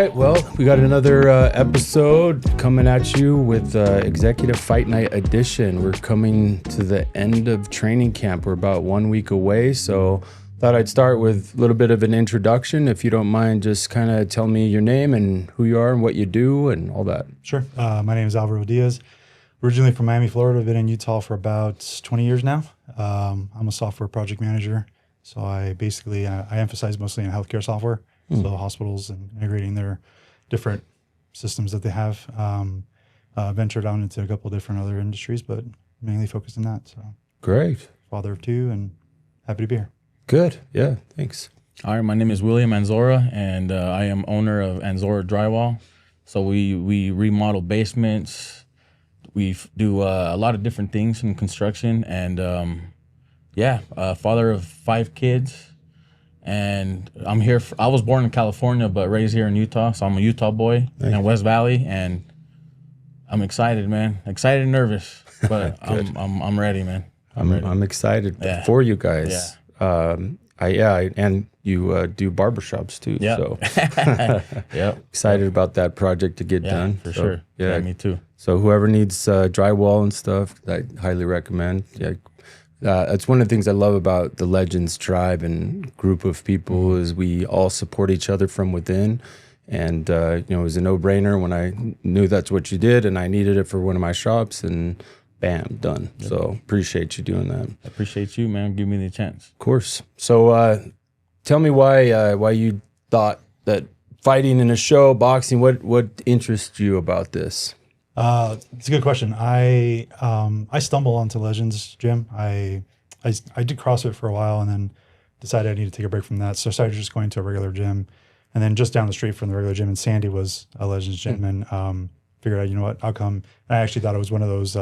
right, well, we got another episode coming at you with Executive Fight Night Edition. We're coming to the end of training camp. We're about 1 week away, so thought I'd start with a little bit of an introduction. If you don't mind, just kind of tell me your name and who you are and what you do and all that. Sure. My name is Alvaro Diaz. Originally from Miami, Florida. I've been in Utah for about 20 years now. I'm a software project manager. So I basically, I emphasize mostly in healthcare software. So hospitals and integrating their different systems that they have. Ventured out into a couple of different other industries, but mainly focused on that. So Great. Father of two and happy to be here. Good. Yeah, thanks. All right, my name is William Anzora, and I am owner of Anzora Drywall. So we remodel basements. We do a lot of different things in construction, and father of 5 kids. And I'm here. I was born in California, but raised here in Utah. So I'm a Utah boy in West Valley, and I'm excited, man. Excited and nervous, but I'm ready, man. I'm excited for you guys. Yeah. And you do barbershops too. Yep. So Yep. excited about that project to get done. For sure. Yeah, me too. So whoever needs drywall and stuff, I highly recommend. Yeah. That's one of the things I love about the Legends tribe and group of people is we all support each other from within. And, it was a no-brainer when I knew that's what you did and I needed it for one of my shops and bam, done. Yep. So appreciate you doing that. I appreciate you, man. Give me the chance. Of course. So tell me why you thought that fighting in a show, boxing, what interests you about this? It's a good question. I stumbled onto Legends Gym. I did CrossFit for a while and then decided I needed to take a break from that. So I started just going to a regular gym. And then just down the street from the regular gym in Sandy was a Legends Gym. And figured out, you know what, I'll come. And I actually thought it was one of those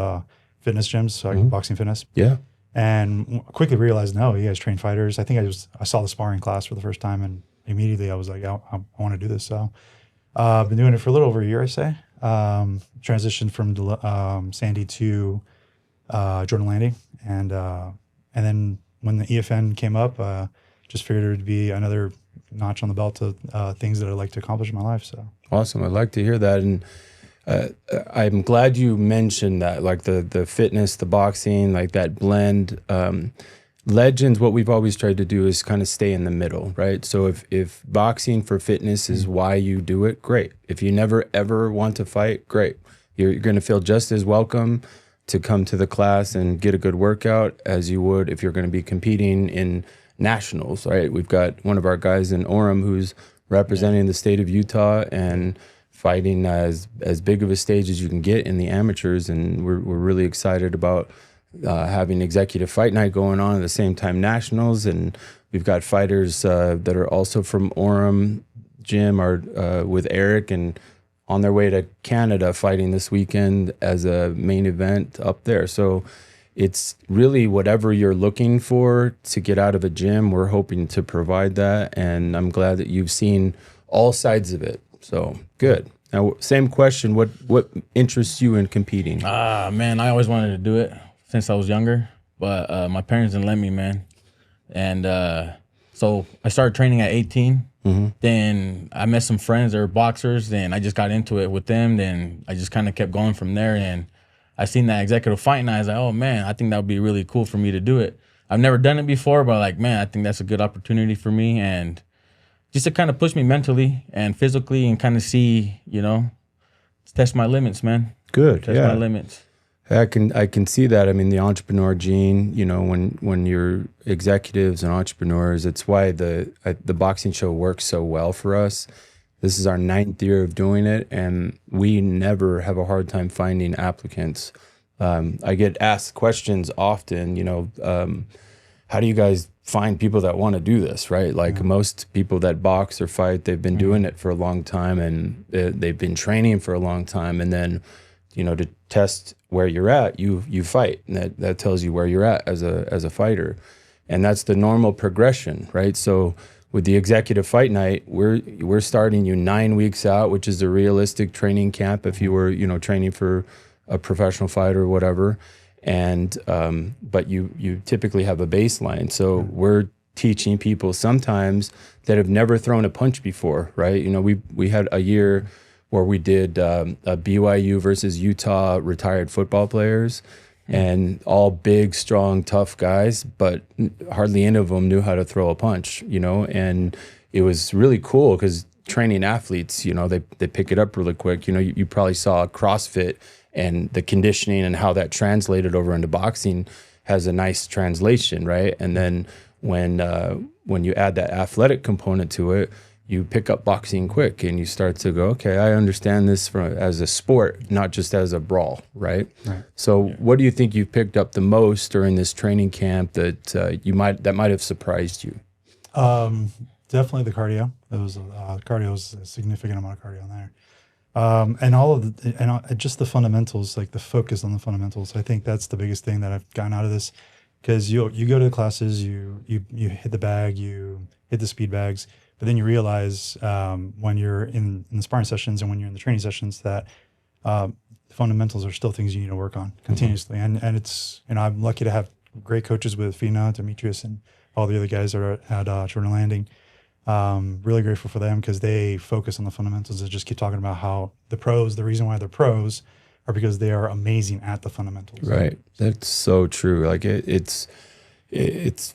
fitness gyms, so boxing fitness. Yeah. And quickly realized, no, you guys train fighters. I think I saw the sparring class for the first time and immediately I was like, I want to do this. So I've been doing it for a little over a year, I say. Transitioned from Sandy to Jordan Landing, and then when the EFN came up, just figured it would be another notch on the belt of things that I'd like to accomplish in my life. So awesome! I'd like to hear that, and I'm glad you mentioned that, like the fitness, the boxing, like that blend. Legends, what we've always tried to do is kind of stay in the middle, right? So if boxing for fitness is why you do it, great. If you never ever want to fight, great. You're going to feel just as welcome to come to the class and get a good workout as you would if you're going to be competing in nationals, right? We've got one of our guys in Orem who's representing the state of Utah and fighting as big of a stage as you can get in the amateurs, and we're really excited about having Executive Fight Night going on at the same time nationals, and we've got fighters that are also from Orem Gym are with Eric and on their way to Canada fighting this weekend as a main event up there. So it's really whatever you're looking for to get out of a gym, we're hoping to provide that, and I'm glad that you've seen all sides of it. So good. Now, same question, what interests you in competing? Man, I always wanted to do it since I was younger, but my parents didn't let me, man. And so I started training at 18. Then I met some friends that were boxers. Then I just got into it with them. Then I just kind of kept going from there. And I seen that Executive Fight Night. I was like, oh, man, I think that would be really cool for me to do it. I've never done it before, but like, man, I think that's a good opportunity for me. And just to kind of push me mentally and physically and kind of see, test my limits, man. Good, test my limits. I can see that. I mean, the entrepreneur gene, when you're executives and entrepreneurs, it's why the boxing show works so well for us. This is our 9th year of doing it, and we never have a hard time finding applicants. I get asked questions often, how do you guys find people that want to do this, right? Like most people that box or fight, they've been doing it for a long time, and they've been training for a long time, and then to test where you're at, you fight, and that tells you where you're at as a fighter, and that's the normal progression, right? So with the Executive Fight Night, we're starting you 9 weeks out, which is a realistic training camp if you were training for a professional fighter or whatever, and but you typically have a baseline. So we're teaching people sometimes that have never thrown a punch before, right? You know, we had a year where we did a BYU versus Utah retired football players, and all big, strong, tough guys, but hardly any of them knew how to throw a punch, you know, and it was really cool because training athletes, you know, they pick it up really quick. You know, you probably saw CrossFit and the conditioning and how that translated over into boxing has a nice translation, right? And then when you add that athletic component to it, you pick up boxing quick and you start to go, okay, I understand this as a sport, not just as a brawl, right? So what do you think you picked up the most during this training camp that might have surprised you? Definitely the cardio. It was cardio was a significant amount of cardio in there. And all of just the fundamentals, like the focus on the fundamentals. I think that's the biggest thing that I've gotten out of this, because you go to the classes, you hit the bag, you hit the speed bags, but then you realize when you're in the sparring sessions and when you're in the training sessions that the fundamentals are still things you need to work on continuously. And it's, you know, I'm lucky to have great coaches with Fina, Demetrius, and all the other guys that are at Jordan Landing. Really grateful for them because they focus on the fundamentals. They just keep talking about how the reason why they're pros are because they are amazing at the fundamentals. Right. That's so true. Like it's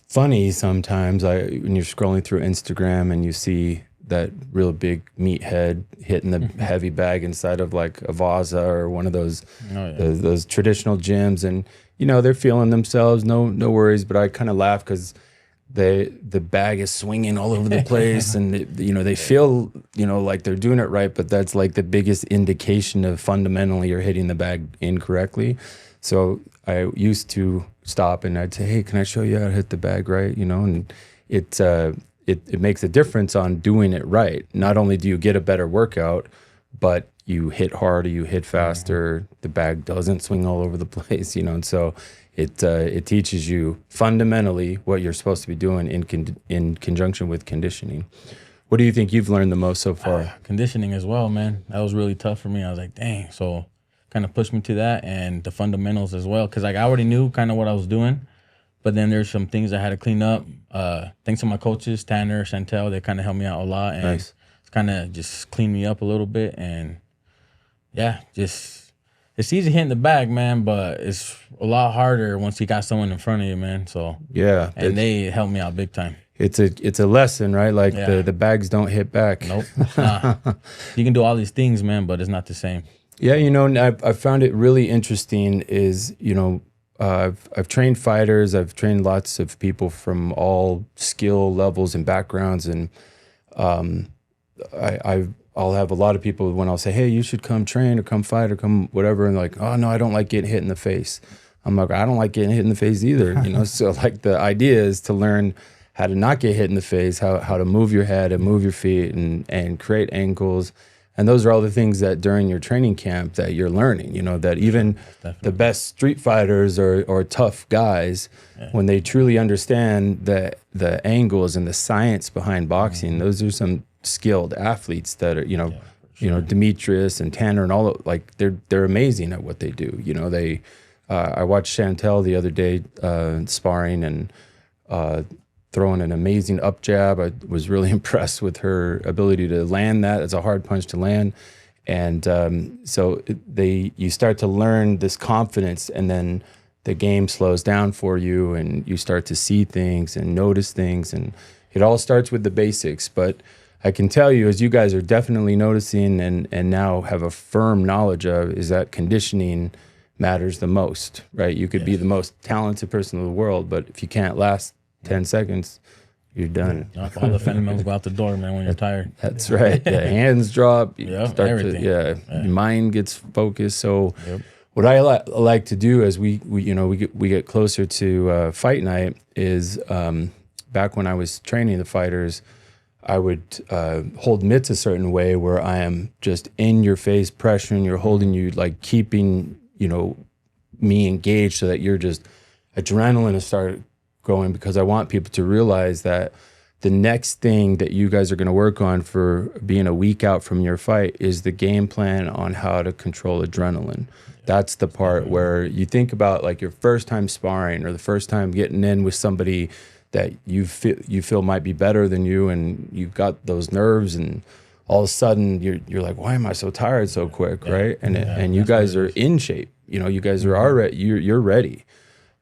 funny sometimes when you're scrolling through Instagram and you see that real big meathead hitting the heavy bag inside of like a Vaza or one of those those traditional gyms, and you know they're feeling themselves, no worries. But I kind of laugh because the bag is swinging all over the place, and they feel like they're doing it right, but that's like the biggest indication of fundamentally you're hitting the bag incorrectly. So I used to stop and I'd say, hey, can I show you how to hit the bag right? And it makes a difference on doing it right. Not only do you get a better workout, but you hit harder, you hit faster, the bag doesn't swing all over the place, and so it teaches you fundamentally what you're supposed to be doing in conjunction with conditioning. What do you think you've learned the most so far? Conditioning as well, man. That was really tough for me. I was like, dang. So kind of pushed me to that, and the fundamentals as well, because like I already knew kind of what I was doing, but then there's some things I had to clean up. Thanks to my coaches, Tanner, Chantel, they kind of helped me out a lot, and nice. It's kind of just cleaned me up a little bit, and yeah, just it's easy hitting the bag, man, but it's a lot harder once you got someone in front of you, man. So yeah, and they helped me out big time. It's a lesson, right? Like the bags don't hit back. Nope. Nah. You can do all these things, man, but it's not the same. Yeah, I found it really interesting is, I've trained fighters, I've trained lots of people from all skill levels and backgrounds, and I'll have a lot of people when I'll say, hey, you should come train or come fight or come whatever, and like, oh no, I don't like getting hit in the face. I'm like, I don't like getting hit in the face either, So like the idea is to learn how to not get hit in the face, how to move your head and move your feet and create angles. And those are all the things that during your training camp that you're learning, that even the best street fighters or tough guys, when they truly understand the angles and the science behind boxing, those are some skilled athletes that are, Demetrius and Tanner and all, like they're amazing at what they do. I watched Chantel the other day sparring and throwing an amazing up jab. I was really impressed with her ability to land that. It's a hard punch to land. And you start to learn this confidence, and then the game slows down for you and you start to see things and notice things. And it all starts with the basics. But I can tell you, as you guys are definitely noticing and now have a firm knowledge of, is that conditioning matters the most, right? You could be the most talented person in the world, but if you can't last 10 seconds, you're done. All the fundamentals go out the door, man, when you're tired. That's right. The hands drop. You start everything. Your mind gets focused. So what I like to do as we get closer to fight night is back when I was training the fighters, I would hold mitts a certain way where I am just in your face pressuring, you're holding you, like keeping, me engaged so that you're just adrenaline is started going, because I want people to realize that the next thing that you guys are going to work on for being a week out from your fight is the game plan on how to control adrenaline. That's the part where you think about like your first time sparring or the first time getting in with somebody that you feel might be better than you, and you've got those nerves, and all of a sudden you're like, why am I so tired so quick, right? And you guys are in shape. You know, you guys are already you're ready,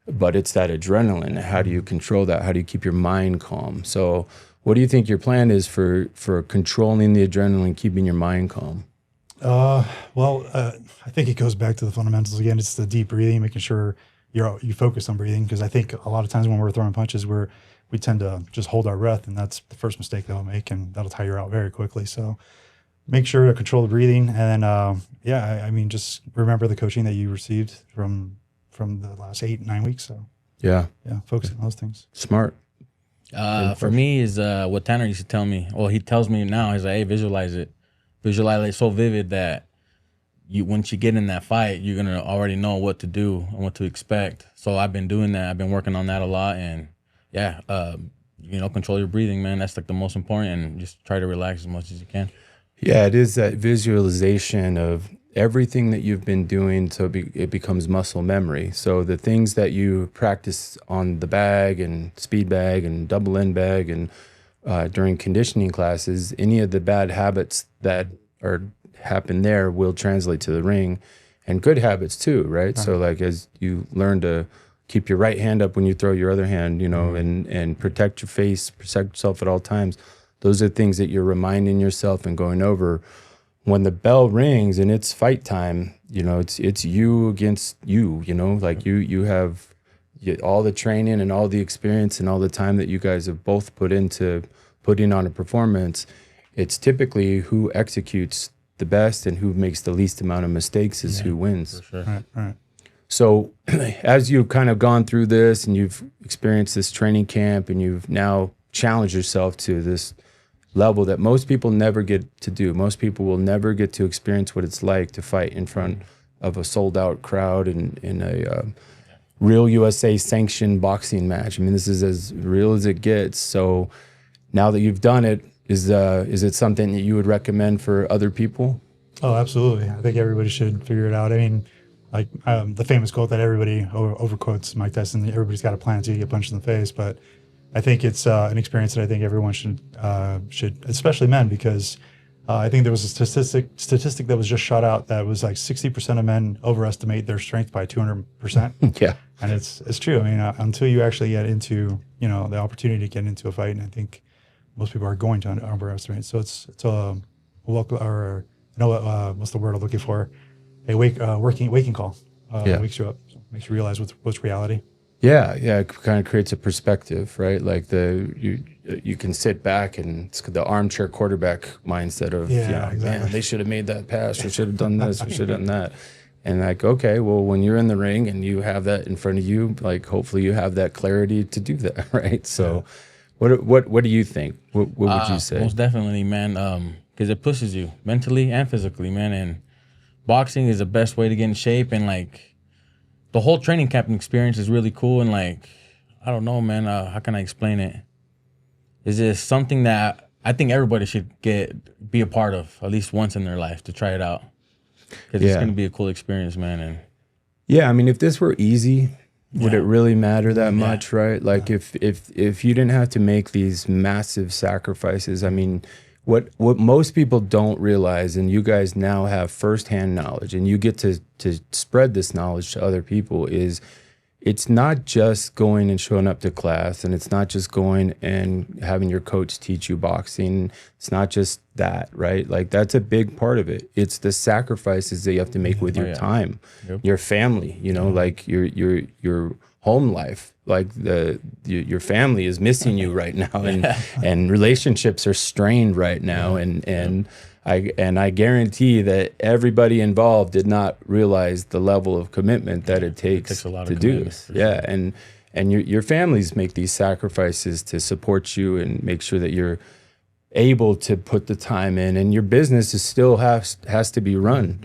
but it's that adrenaline. How do you control that? How do you keep your mind calm? So, what do you think your plan is for controlling the adrenaline, keeping your mind calm? I think it goes back to the fundamentals again. It's the deep breathing, making sure you focus on breathing, because I think a lot of times when we're throwing punches, we tend to just hold our breath, and that's the first mistake that we'll make, and that'll tire you out very quickly. So make sure to control the breathing, and then I mean, just remember the coaching that you received from the last 8-9 weeks. So yeah, focus on those things. Smart. For me is what Tanner used to tell me. Well, he tells me now. He's like, hey, visualize it so vivid that once you get in that fight, you're gonna already know what to do and what to expect. So I've been doing that. I've been working on that a lot, and control your breathing, man. That's like the most important, and just try to relax as much as you can. Yeah, it is that visualization of everything that you've been doing, so it becomes muscle memory. So the things that you practice on the bag and speed bag and double end bag and during conditioning classes, any of the bad habits that happen there will translate to the ring, and good habits too, right? So like as you learn to keep your right hand up when you throw your other hand, and protect your face, protect yourself at all times. Those are things that you're reminding yourself and going over. When the bell rings and it's fight time, it's you against you, like you have all the training and all the experience and all the time that you guys have both put into putting on a performance. It's typically who executes the best and who makes the least amount of mistakes is who wins. For sure. Right. So as you've kind of gone through this and you've experienced this training camp and you've now challenged yourself to this level that most people never get to do. Most people will never get to experience what it's like to fight in front of a sold out crowd in a real USA sanctioned boxing match. I mean, this is as real as it gets. So now that you've done it, is it something that you would recommend for other people? Oh, absolutely. I think everybody should figure it out. I mean, like the famous quote that everybody overquotes Mike Tyson, everybody's got a plan until you get punched in the face. But I think it's an experience that I think everyone should, especially men, because I think there was a statistic that was just shot out that was like 60% of men overestimate their strength by 200%. Yeah. And it's true. I mean, until you actually get into, the opportunity to get into a fight, and I think most people are going to overestimate. So it's a welcome, or what's the word I'm looking for? A waking call. Wakes you up, so makes you realize what's reality. Yeah, it kind of creates a perspective, right? Like you can sit back and it's the armchair quarterback mindset of, exactly. Man, they should have made that pass, or should have done this, or should have done that. And like, okay, well, when you're in the ring and you have that in front of you, like hopefully you have that clarity to do that, right? So, what do you think? What would you say? Most definitely, man. Because it pushes you mentally and physically, man. And boxing is the best way to get in shape, and like, the whole training camp experience is really cool, and like, I don't know, man. How can I explain it? It's just something that I think everybody should be a part of at least once in their life to try it out, because it's going to be a cool experience, man. And I mean, if this were easy, would it really matter that much, right? Like if you didn't have to make these massive sacrifices, I mean, what most people don't realize, and you guys now have firsthand knowledge, and you get to spread this knowledge to other people, is it's not just going and showing up to class, and it's not just going and having your coach teach you boxing. It's not just that, right? Like that's a big part of it. It's the sacrifices that you have to make with your time, your family, like your home life. Like your family is missing you right now, and relationships are strained right now, and I guarantee that everybody involved did not realize the level of commitment that it takes a lot to of do this. Sure. And your families make these sacrifices to support you and make sure that you're able to put the time in, and your business still has to be run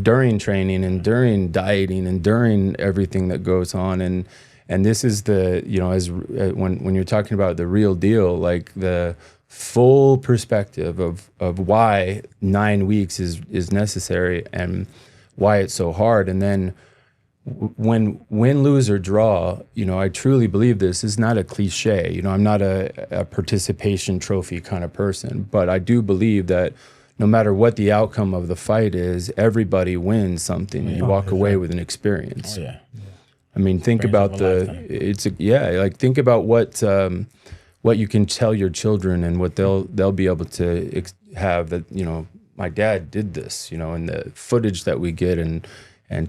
during training and during dieting and during everything that goes on. And this is the, when you're talking about the real deal, like the full perspective of why 9 weeks is necessary and why it's so hard. And then when win, lose, or draw, I truly believe this is not a cliche. I'm not a participation trophy kind of person, but I do believe that no matter what the outcome of the fight is, everybody wins something. You walk away with an experience. Oh yeah. I mean, think about think about what you can tell your children and what they'll be able to have that, my dad did this, and the footage that we get and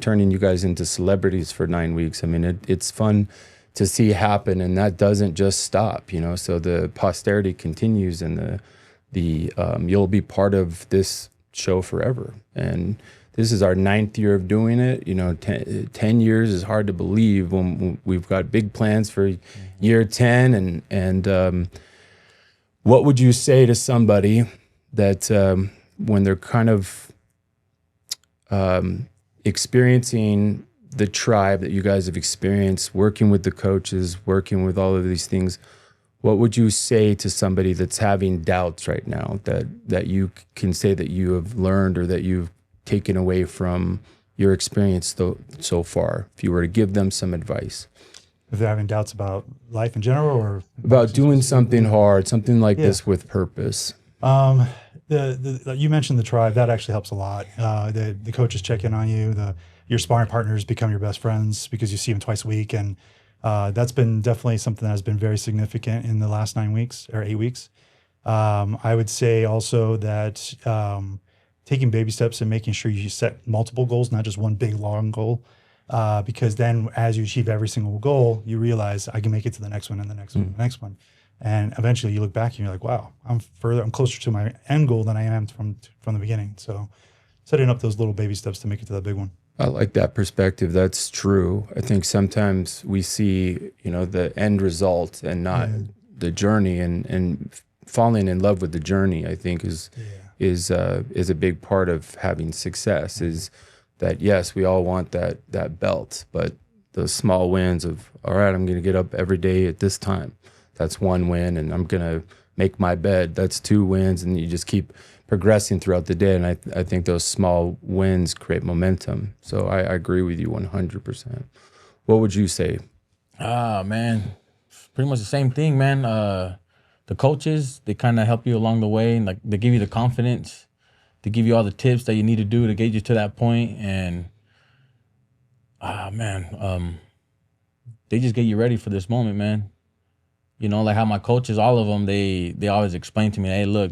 turning you guys into celebrities for 9 weeks. I mean, it's fun to see happen, and that doesn't just stop, so the posterity continues, and the you'll be part of this show forever. And this is our 9th year of doing it. 10 years is hard to believe when we've got big plans for year 10. And what would you say to somebody that when they're kind of experiencing the tribe that you guys have experienced, working with the coaches, working with all of these things, what would you say to somebody that's having doubts right now that you can say that you have learned or that you've taken away from your experience so far, if you were to give them some advice? If they're having doubts about life in general, or about doing something hard, something like this with purpose. You mentioned the tribe. That actually helps a lot. The coaches check in on you. Your sparring partners become your best friends because you see them twice a week, and that's been definitely something that has been very significant in the last 9 weeks or 8 weeks. I would say also that taking baby steps and making sure you set multiple goals, not just one big long goal, because then as you achieve every single goal, you realize I can make it to the next one and the next one and the next one. And eventually you look back and you're like, wow, I'm closer to my end goal than I am from the beginning. So setting up those little baby steps to make it to that big one. I like that perspective. That's true. I think sometimes we see, the end result and not the journey, and falling in love with the journey, I think is a big part of having success. Is that, yes, we all want that belt, but those small wins of, all right, I'm going to get up every day at this time. That's one win, and I'm going to make my bed. That's 2 wins, and you just keep progressing throughout the day. And I think those small wins create momentum. So I agree with you 100%. What would you say? Man, pretty much the same thing, man. The coaches, they kind of help you along the way, and like they give you the confidence, they give you all the tips that you need to do to get you to that point. And they just get you ready for this moment, man. Like how my coaches, all of them, they always explain to me, hey, look,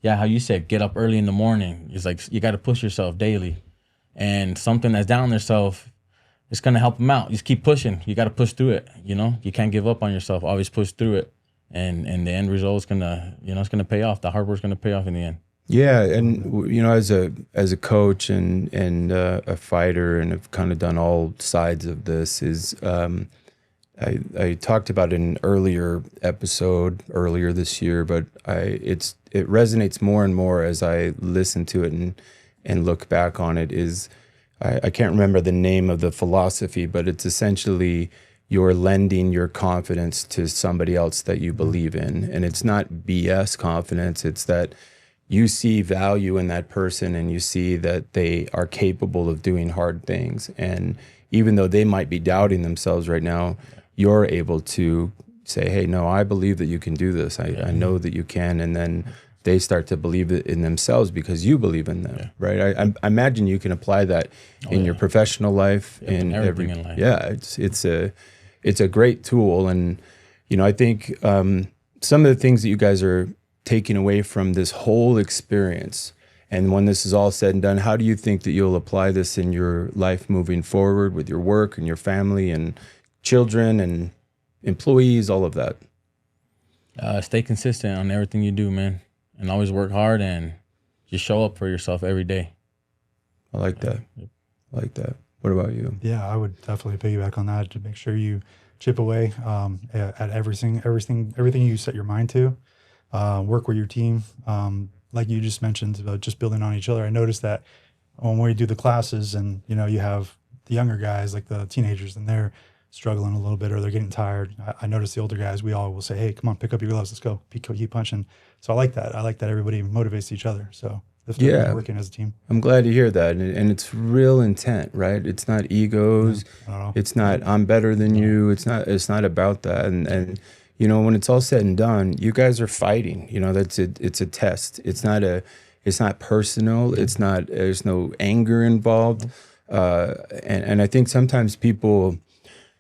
how you said, get up early in the morning. It's like you got to push yourself daily. And something that's down yourself, it's going to help them out. Just keep pushing. You got to push through it, You can't give up on yourself. Always push through it. And the end result is going to, it's going to pay off. The hard work's going to pay off in the end. Yeah, and as a coach and a fighter, and have kind of done all sides of this, is I talked about it in an earlier episode earlier this year, but it resonates more and more as I listen to it and look back on it. Is I can't remember the name of the philosophy, but it's essentially you're lending your confidence to somebody else that you believe in, and it's not BS confidence. It's that you see value in that person, and you see that they are capable of doing hard things, and even though they might be doubting themselves right now, you're able to say, hey, no, I believe that you can do this. I know that you can. And then they start to believe it in themselves because you believe in them, right? I imagine you can apply that in your professional life, in everything in life. Yeah, it's a great tool. And, I think some of the things that you guys are taking away from this whole experience, and when this is all said and done, how do you think that you'll apply this in your life moving forward with your work and your family and children and employees, all of that? Stay consistent on everything you do, man, and always work hard and just show up for yourself every day. I like that. I like that. What about you? Yeah, I would definitely piggyback on that to make sure you chip away at everything you set your mind to. Work with your team, like you just mentioned about just building on each other. I noticed that when we do the classes, and you have the younger guys, like the teenagers, and they're struggling a little bit or they're getting tired. I notice the older guys, we all will say, hey, come on, pick up your gloves, let's go, keep punching. So I like that. I like that everybody motivates each other. So if they're Yeah. working as a team. I'm glad to hear that. And it's real intent, right? It's not egos. I don't know. It's not I'm better than you. It's not about that. And you know, when it's all said and done, you guys are fighting. You know, that's it. It's a test. It's not personal. It's not, there's no anger involved. And I think sometimes people,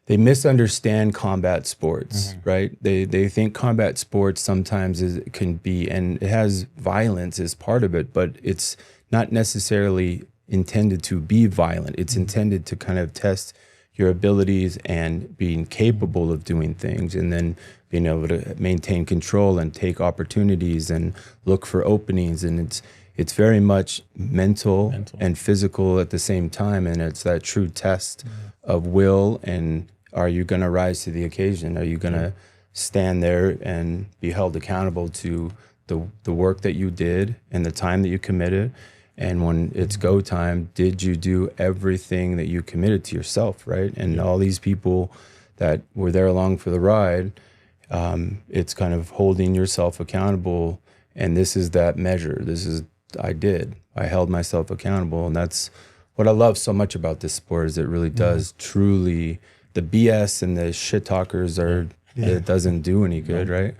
they misunderstand combat sports, right? They think combat sports sometimes can be, and it has violence as part of it, but it's not necessarily intended to be violent. It's intended to kind of test your abilities and being capable of doing things, and then being able to maintain control and take opportunities and look for openings. And it's very much mental and physical at the same time. And it's that true test of will, and are you going to rise to the occasion? Are you going to stand there and be held accountable to the work that you did and the time that you committed? And when it's go time, did you do everything that you committed to yourself, right? And all these people that were there along for the ride, it's kind of holding yourself accountable. And this is that measure. I held myself accountable. And that's what I love so much about this sport, is it really does truly, the BS and the shit talkers it doesn't do any good, right?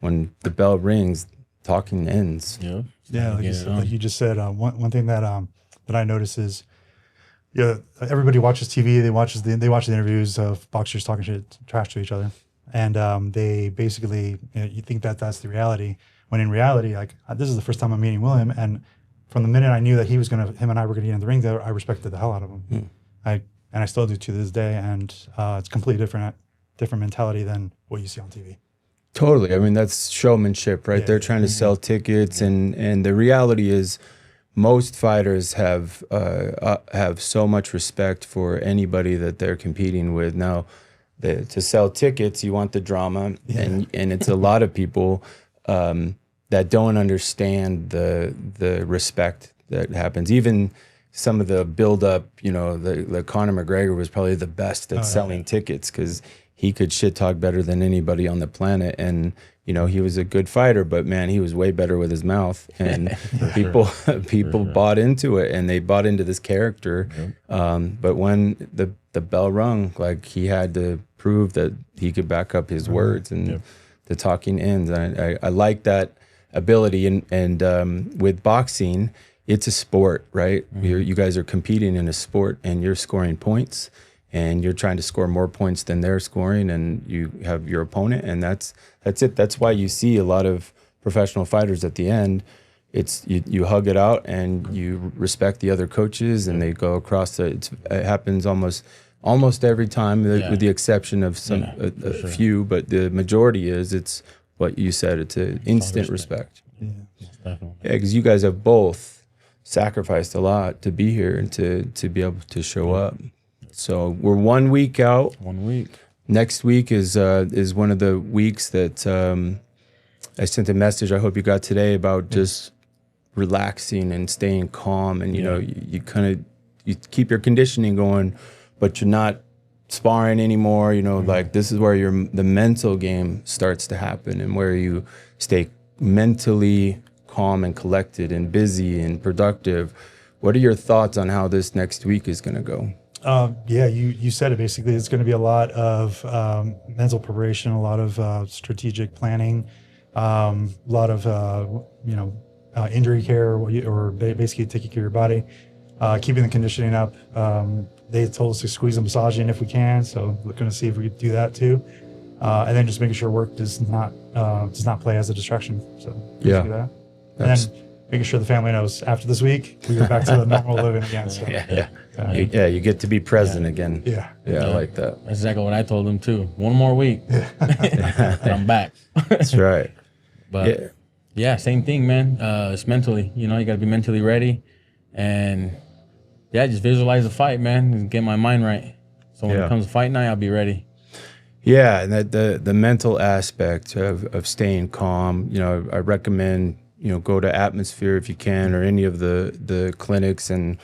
When the bell rings, talking ends. Yeah, like you just said, one thing that I notice is, everybody watches TV. They watch the interviews of boxers talking trash to each other, and they basically, you think that that's the reality. When in reality, like, this is the first time I'm meeting William, and from the minute I knew that him and I were gonna get in the ring, I respected the hell out of him. I still do to this day, and it's completely different mentality than what you see on TV. Totally. I mean, that's showmanship, right? They're trying to sell tickets, and the reality is, most fighters have so much respect for anybody that they're competing with. Now, to sell tickets, you want the drama, and it's a lot of people that don't understand the respect that happens. Even some of the build-up, the Conor McGregor was probably the best at selling tickets, because he could shit talk better than anybody on the planet. And, he was a good fighter, but man, he was way better with his mouth. And people bought into it, and they bought into this character. But when the bell rung, like, he had to prove that he could back up his words, and the talking ends. And I like that ability. And with boxing, it's a sport, right? You guys are competing in a sport, and you're scoring points, and you're trying to score more points than they're scoring, and you have your opponent, and that's it. That's why you see a lot of professional fighters at the end. It's you hug it out, and you respect the other coaches, and they go across it happens almost every time, with the exception of a few, but the majority it's what you said. It's an instant respect. Yeah, because you guys have both sacrificed a lot to be here and to be able to show up. So we're 1 week out. 1 week. Next week is one of the weeks that I sent a message, I hope you got today, about just relaxing and staying calm. And, you keep your conditioning going, but you're not sparring anymore. Like, this is where the mental game starts to happen, and where you stay mentally calm and collected and busy and productive. What are your thoughts on how this next week is going to go? You said it. Basically, it's going to be a lot of mental preparation, a lot of strategic planning, a lot of injury care, or basically taking care of your body, keeping the conditioning up. They told us to squeeze the massaging if we can, so we're going to see if we could do that too, and then just making sure work does not play as a distraction. So that. And then making sure the family knows after this week we go back to the normal living again. So. You get to be present again. I like that. That's exactly what I told them too. 1 more week, and I'm back. That's right. But same thing, man. It's mentally. You got to be mentally ready, and just visualize the fight, man, and get my mind right. So when it comes to fight night, I'll be ready. Yeah, and the mental aspect of staying calm. I recommend go to Atmosphere if you can, or any of the clinics, and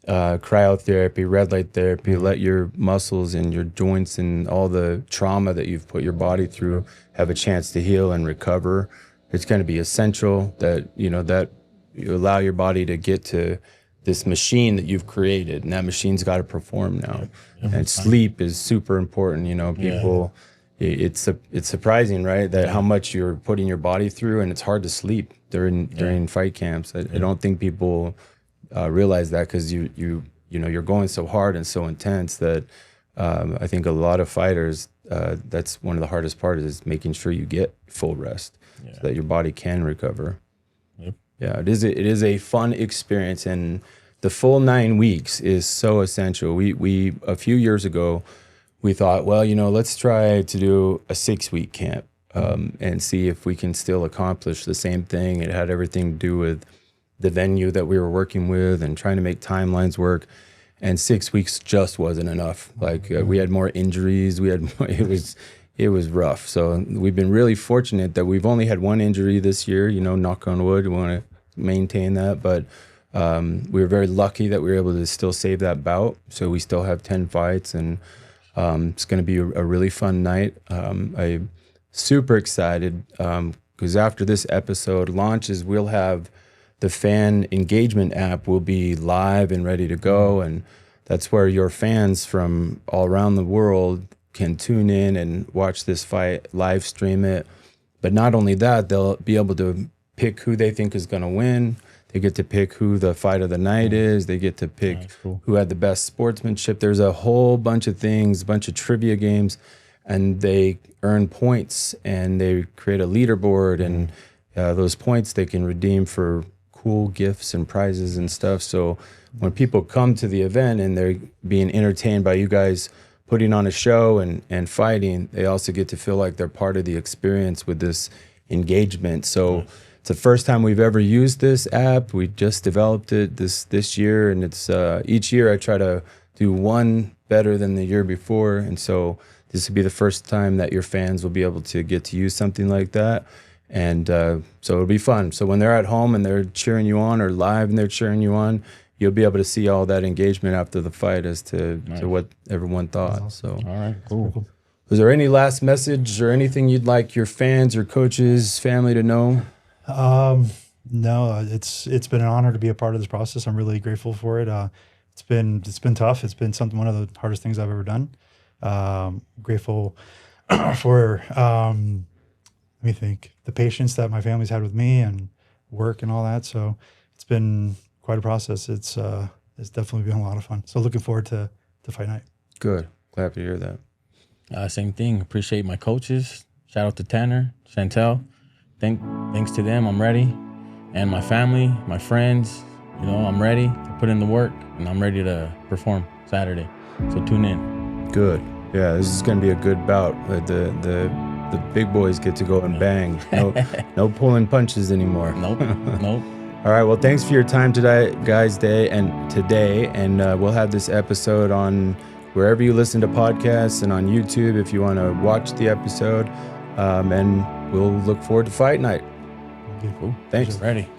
cryotherapy, red light therapy. Let your muscles and your joints and all the trauma that you've put your body through have a chance to heal and recover. It's going to be essential that that you allow your body to get to this machine that you've created, and that machine's got to perform now. And sleep is super important. You know, people, it's surprising, right? That how much you're putting your body through, and it's hard to sleep during fight camps. I don't think people realize that, because you know, you're going so hard and so intense that I think a lot of fighters, that's one of the hardest parts, is making sure you get full rest so that your body can recover. Yeah, it is a fun experience, and the full 9 weeks is so essential. We a few years ago, we thought, well, you know, let's try to do a 6-week camp and see if we can still accomplish the same thing. It had everything to do with the venue that we were working with and trying to make timelines work. And 6 weeks just wasn't enough. Like we had more injuries. It was rough. So we've been really fortunate that we've only had one injury this year. You know, knock on wood. We want to maintain that, but we were very lucky that we were able to still save that bout. So we still have 10 fights, and it's going to be a really fun night. I'm super excited because after this episode launches, we'll have the fan engagement app will be live and ready to go, and that's where your fans from all around the world can tune in and watch this fight, live stream it. But not only that, they'll be able to pick who they think is going to win. They get to pick who the fight of the night is. They get to pick who had the best sportsmanship. There's a whole bunch of things, a bunch of trivia games, and they earn points, and they create a leaderboard, and those points they can redeem for cool gifts and prizes and stuff. So when people come to the event and they're being entertained by you guys putting on a show and fighting, they also get to feel like they're part of the experience with this engagement. So it's the first time we've ever used this app. We just developed it this year, and it's each year I try to do one better than the year before. And so this will be the first time that your fans will be able to get to use something like that. And so it'll be fun. So when they're at home and they're cheering you on, or live and they're cheering you on, you'll be able to see all that engagement after the fight as to what everyone thought. So, all right, cool. Was there any last message or anything you'd like your fans or coaches, family to know? No, it's been an honor to be a part of this process. I'm really grateful for it. It's been tough. It's been one of the hardest things I've ever done. Grateful for let me think, the patience that my family's had with me and work and all that. So it's been quite a process. It's definitely been a lot of fun. So looking forward to fight night. Good. Glad to hear that. Same thing. Appreciate my coaches. Shout out to Tanner, Chantel. Thanks to them, I'm ready. And my family, my friends, you know, I'm ready to put in the work, and I'm ready to perform Saturday. So tune in. Good. Yeah, this is going to be a good bout. The big boys get to go and bang. No pulling punches anymore. Nope. All right. Well, thanks for your time today, guys. And we'll have this episode on wherever you listen to podcasts and on YouTube if you want to watch the episode. And we'll look forward to fight night. Okay, cool. Thanks. Ready.